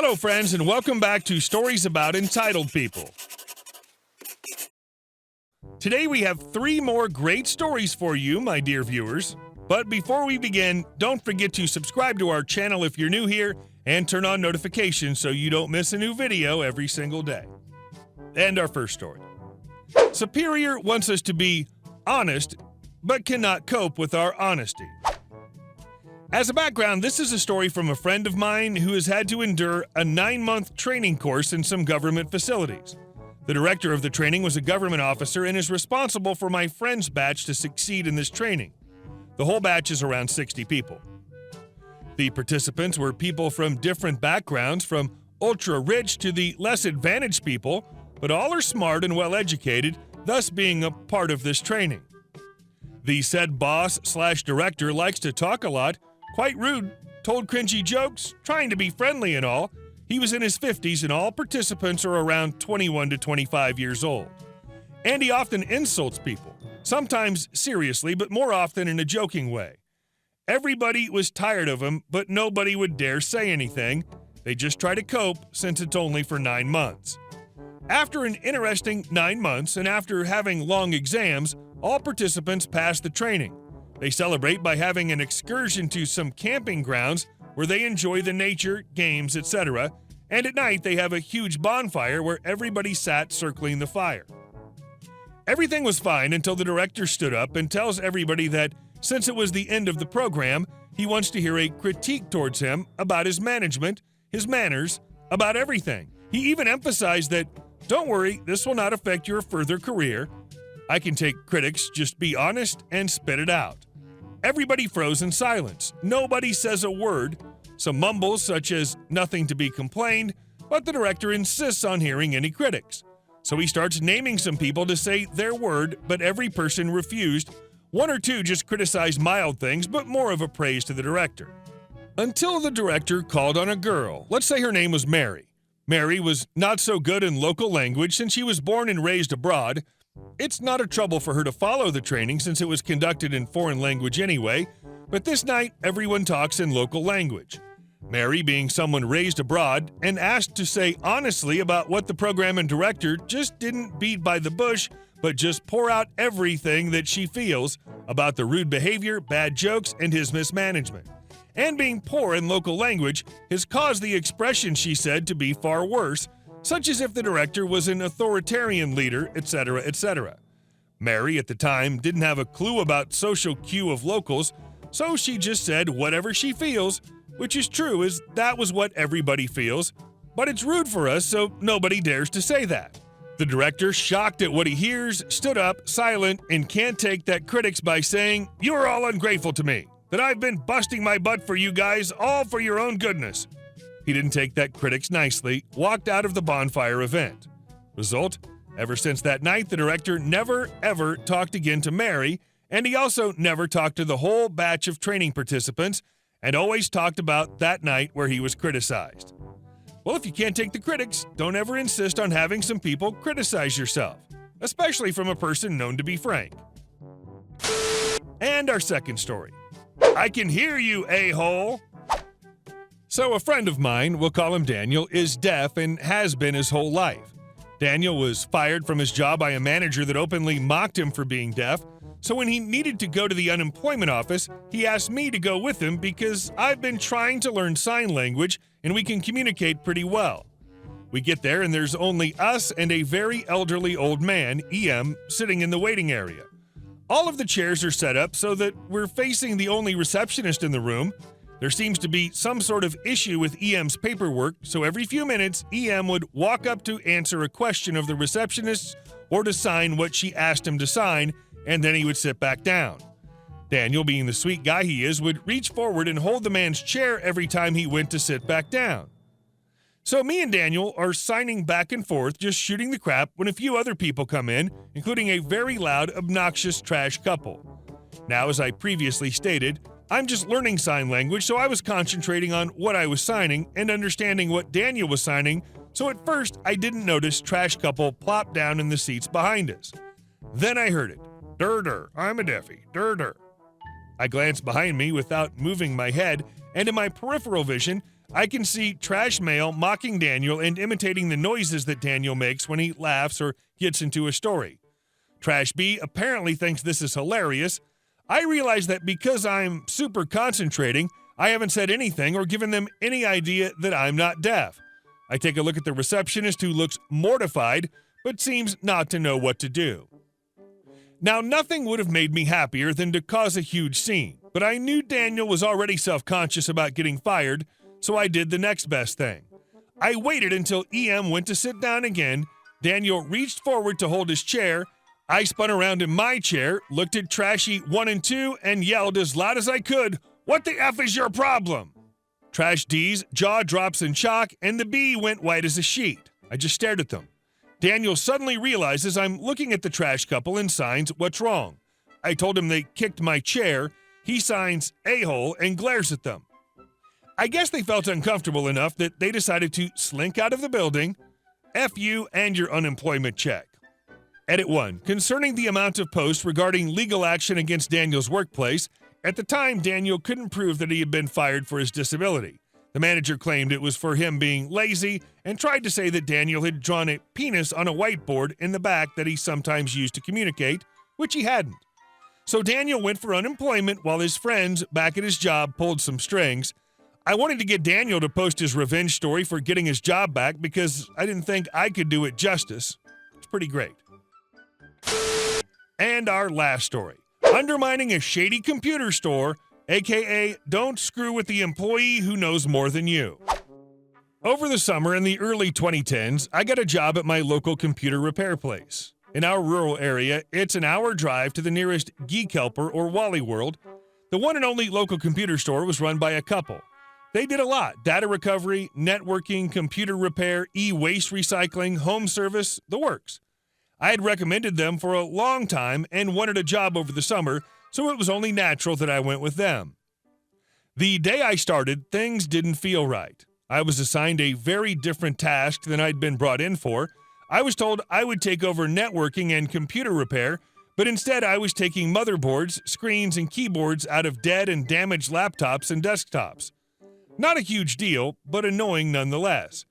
Hello, friends, and welcome back to Stories About Entitled People. Today we have 3 more great stories for you, my dear viewers. But before we begin, don't forget to subscribe to our channel if you're new here and turn on notifications so you don't miss a new video every single day. And our first story. Superior wants us to be honest, but cannot cope with our honesty. As a background, this is a story from a friend of mine who has had to endure a 9-month training course in some government facilities. The director of the training was a government officer and is responsible for my friend's batch to succeed in this training. The whole batch is around 60 people. The participants were people from different backgrounds, from ultra-rich to the less advantaged people, but all are smart and well-educated, thus being a part of this training. The said boss/director likes to talk a lot, quite rude, told cringy jokes, trying to be friendly and all. He was in his 50s and all participants are around 21 to 25 years old. And he often insults people, sometimes seriously, but more often in a joking way. Everybody was tired of him, but nobody would dare say anything. They just try to cope since it's only for 9 months. After an interesting 9 months and after having long exams, all participants pass the training. They celebrate by having an excursion to some camping grounds where they enjoy the nature, games, etc., and at night they have a huge bonfire where everybody sat circling the fire. Everything was fine until the director stood up and tells everybody that since it was the end of the program, he wants to hear a critique towards him about his management, his manners, about everything. He even emphasized that, "Don't worry, this will not affect your further career. I can take critics, just be honest and spit it out." Everybody froze in silence. Nobody says a word. Some mumbles such as nothing to be complained, but the director insists on hearing any critics. So he starts naming some people to say their word, but every person refused. 1 or 2 just criticized mild things, but more of a praise to the director. Until the director called on a girl. Let's say her name was Mary. Mary was not so good in local language since she was born and raised abroad. It's not a trouble for her to follow the training since it was conducted in foreign language anyway, but this night everyone talks in local language. Mary, being someone raised abroad and asked to say honestly about what the program and director just didn't beat by the bush, but just pour out everything that she feels about the rude behavior, bad jokes, and his mismanagement. And being poor in local language has caused the expression, she said, to be far worse, such as if the director was an authoritarian leader, etc., etc. Mary, at the time, didn't have a clue about social cue of locals, so she just said whatever she feels, which is true, as that was what everybody feels, but it's rude for us, so nobody dares to say that. The director, shocked at what he hears, stood up, silent, and can't take that critics by saying, "You are all ungrateful to me, that I've been busting my butt for you guys, all for your own goodness." He didn't take that critics nicely, walked out of the bonfire event. Result, ever since that night, the director never ever talked again to Mary, and he also never talked to the whole batch of training participants, and always talked about that night where he was criticized. Well, if you can't take the critics, don't ever insist on having some people criticize yourself, especially from a person known to be frank. And our second story. I can hear you, a-hole. So a friend of mine, we'll call him Daniel, is deaf and has been his whole life. Daniel was fired from his job by a manager that openly mocked him for being deaf, so when he needed to go to the unemployment office, he asked me to go with him because I've been trying to learn sign language and we can communicate pretty well. We get there and there's only us and a very elderly old man, EM, sitting in the waiting area. All of the chairs are set up so that we're facing the only receptionist in the room. There seems to be some sort of issue with EM's paperwork, so every few minutes, EM would walk up to answer a question of the receptionist or to sign what she asked him to sign, and then he would sit back down. Daniel, being the sweet guy he is, would reach forward and hold the man's chair every time he went to sit back down. So me and Daniel are signing back and forth, just shooting the crap, when a few other people come in, including a very loud, obnoxious trash couple. Now, as I previously stated, I'm just learning sign language, so I was concentrating on what I was signing and understanding what Daniel was signing, so at first I didn't notice trash couple plop down in the seats behind us. Then I heard it. "Dur-dur, I'm a deafie, dur-dur." I glanced behind me without moving my head, and in my peripheral vision, I can see trash mail mocking Daniel and imitating the noises that Daniel makes when he laughs or gets into a story. Trash B apparently thinks this is hilarious. I realize that because I'm super concentrating, I haven't said anything or given them any idea that I'm not deaf. I take a look at the receptionist who looks mortified, but seems not to know what to do. Now, nothing would have made me happier than to cause a huge scene, but I knew Daniel was already self-conscious about getting fired, so I did the next best thing. I waited until EM went to sit down again. Daniel reached forward to hold his chair. I spun around in my chair, looked at Trashy 1 and 2, and yelled as loud as I could, "What the F is your problem?" Trash D's jaw drops in shock, and the B went white as a sheet. I just stared at them. Daniel suddenly realizes I'm looking at the trash couple and signs, "What's wrong?" I told him they kicked my chair. He signs, "A-hole," and glares at them. I guess they felt uncomfortable enough that they decided to slink out of the building. F you and your unemployment check. Edit 1. Concerning the amount of posts regarding legal action against Daniel's workplace, at the time Daniel couldn't prove that he had been fired for his disability. The manager claimed it was for him being lazy and tried to say that Daniel had drawn a penis on a whiteboard in the back that he sometimes used to communicate, which he hadn't. So Daniel went for unemployment while his friends back at his job pulled some strings. I wanted to get Daniel to post his revenge story for getting his job back because I didn't think I could do it justice. It's pretty great. And our last story. Undermining a shady computer store, aka don't screw with the employee who knows more than you. Over the summer in the early 2010s, I got a job at my local computer repair place. In our rural area, it's an hour drive to the nearest Geek Helper or Wally World. The one and only local computer store was run by a couple. They did a lot: data recovery, networking, computer repair, e-waste recycling, home service, the works. I had recommended them for a long time and wanted a job over the summer, so it was only natural that I went with them. The day I started, things didn't feel right. I was assigned a very different task than I'd been brought in for. I was told I would take over networking and computer repair, but instead I was taking motherboards, screens, and keyboards out of dead and damaged laptops and desktops. Not a huge deal, but annoying nonetheless.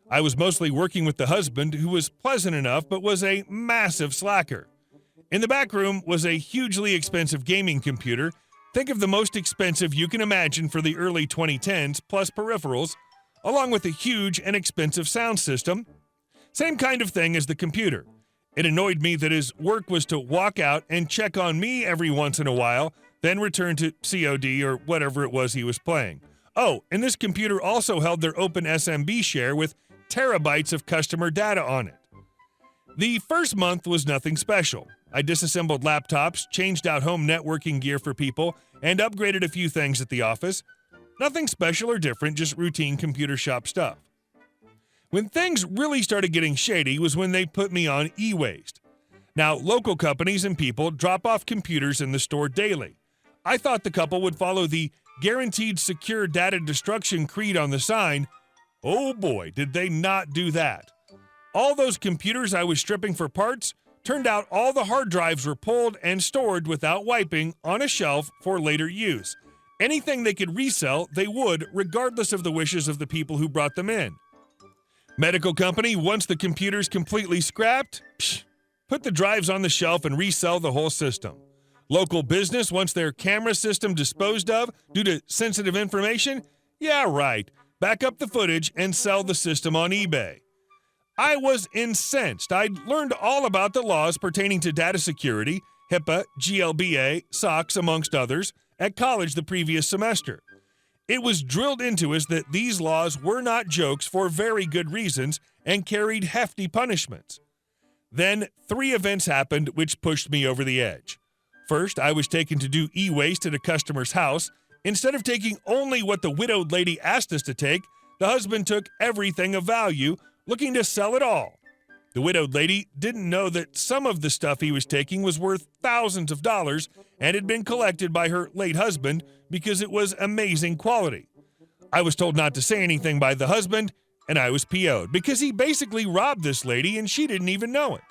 I was mostly working with the husband, who was pleasant enough but was a massive slacker. In the back room was a hugely expensive gaming computer. Think of the most expensive you can imagine for the early 2010s, plus peripherals, along with a huge and expensive sound system. Same kind of thing as the computer. It annoyed me that his work was to walk out and check on me every once in a while, then return to COD or whatever it was he was playing. Oh, and this computer also held their open SMB share with terabytes of customer data on it. The first month was nothing special. I disassembled laptops, changed out home networking gear for people, and upgraded a few things at the office. Nothing special or different, just routine computer shop stuff. When things really started getting shady was when they put me on e-waste. Now, local companies and people drop off computers in the store daily. I thought the couple would follow the guaranteed secure data destruction creed on the sign. Oh boy, did they not do that. All those computers I was stripping for parts, turned out all the hard drives were pulled and stored without wiping on a shelf for later use. Anything they could resell, they would, regardless of the wishes of the people who brought them in. Medical company wants the computers completely scrapped? Psh, put the drives on the shelf and resell the whole system. Local business wants their camera system disposed of due to sensitive information? Yeah, right. Back up the footage and sell the system on eBay. I was incensed. I'd learned all about the laws pertaining to data security, HIPAA, GLBA, SOX, amongst others, at college the previous semester. It was drilled into us that these laws were not jokes for very good reasons and carried hefty punishments. Then 3 events happened which pushed me over the edge. First, I was taken to do e-waste at a customer's house. Instead of taking only what the widowed lady asked us to take, the husband took everything of value, looking to sell it all. The widowed lady didn't know that some of the stuff he was taking was worth thousands of dollars and had been collected by her late husband because it was amazing quality. I was told not to say anything by the husband, and I was PO'd because he basically robbed this lady and she didn't even know it.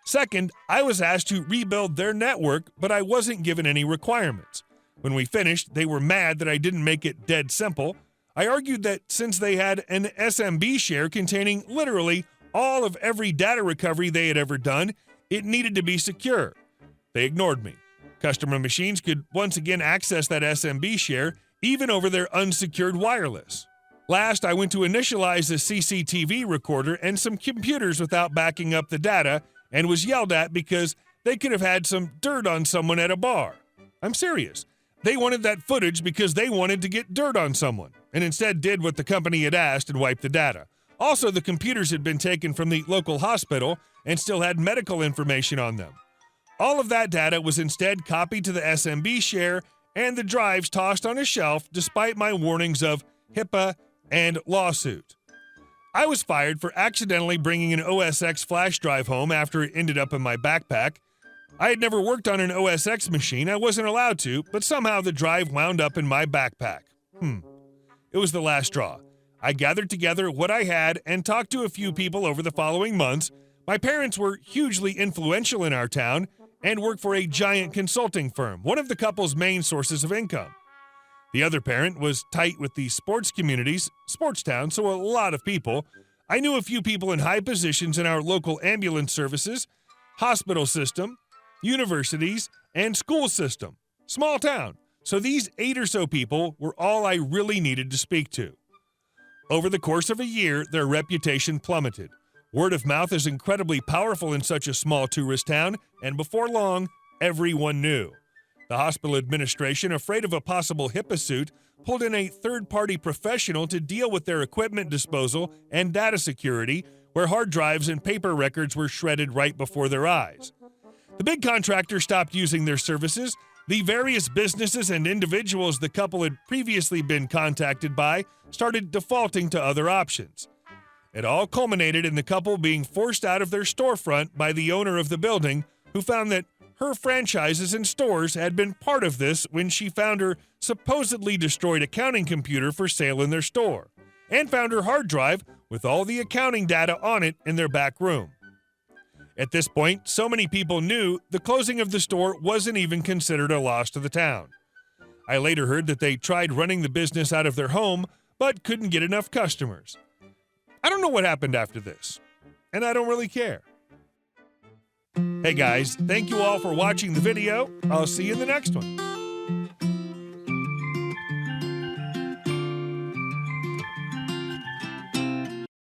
Second, I was asked to rebuild their network, but I wasn't given any requirements. When we finished, they were mad that I didn't make it dead simple. I argued that since they had an SMB share containing literally all of every data recovery they had ever done, it needed to be secure. They ignored me. Customer machines could once again access that SMB share even over their unsecured wireless. Last, I went to initialize a CCTV recorder and some computers without backing up the data and was yelled at because they could have had some dirt on someone at a bar. I'm serious. They wanted that footage because they wanted to get dirt on someone, and instead did what the company had asked and wiped the data. Also, the computers had been taken from the local hospital and still had medical information on them. All of that data was instead copied to the SMB share and the drives tossed on a shelf despite my warnings of HIPAA and lawsuit. I was fired for accidentally bringing an OS X flash drive home after it ended up in my backpack. I had never worked on an OS X machine, I wasn't allowed to, but somehow the drive wound up in my backpack. It was the last straw. I gathered together what I had and talked to a few people over the following months. My parents were hugely influential in our town and worked for a giant consulting firm, one of the couple's main sources of income. The other parent was tight with the sports communities, sports town, so a lot of people. I knew a few people in high positions in our local ambulance services, hospital system, universities, and school system. Small town, so these 8 or so people were all I really needed to speak to. Over the course of a year, their reputation plummeted. Word of mouth is incredibly powerful in such a small tourist town, and before long, everyone knew. The hospital administration, afraid of a possible HIPAA suit, pulled in a third-party professional to deal with their equipment disposal and data security, where hard drives and paper records were shredded right before their eyes. The big contractor stopped using their services. The various businesses and individuals the couple had previously been contacted by started defaulting to other options. It all culminated in the couple being forced out of their storefront by the owner of the building, who found that her franchises and stores had been part of this when she found her supposedly destroyed accounting computer for sale in their store, and found her hard drive with all the accounting data on it in their back room. At this point, so many people knew the closing of the store wasn't even considered a loss to the town. I later heard that they tried running the business out of their home, but couldn't get enough customers. I don't know what happened after this, and I don't really care. Hey guys, thank you all for watching the video. I'll see you in the next one.